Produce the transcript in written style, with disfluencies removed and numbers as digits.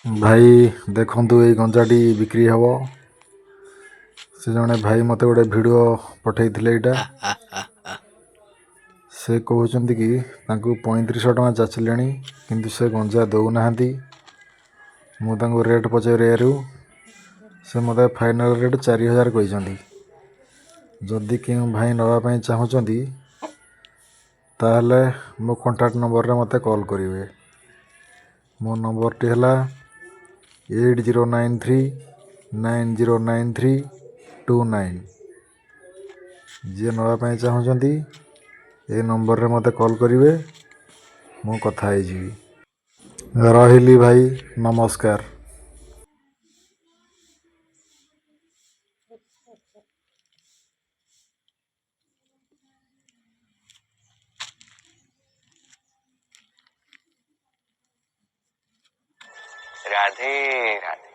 भाई देखंतु एई गंजाटी बिक्री हब। से जने भाई मते गोटे वीडियो पठेइथिले एटा। से कहउचंती कि तांकु 3500 टଙ୍କା जाचिलेनी किंतु से गंजा दउ नाहंती। मु तांकु रेट पचारियारु से मते फाइनल रेट 4000 कहिसंती। जदि केउ भाई नवा पई चाहुचंती ताहले मो कांटेक्ट नंबर रे मते कॉल करिवे। मो नंबर टी हला 8093909329। जे नवा पई चाहुचंती ए नंबर रे मते कॉल करिवे, मु कथा आइ जीवी। रहिली भाई, नमस्कार। राधे राधे।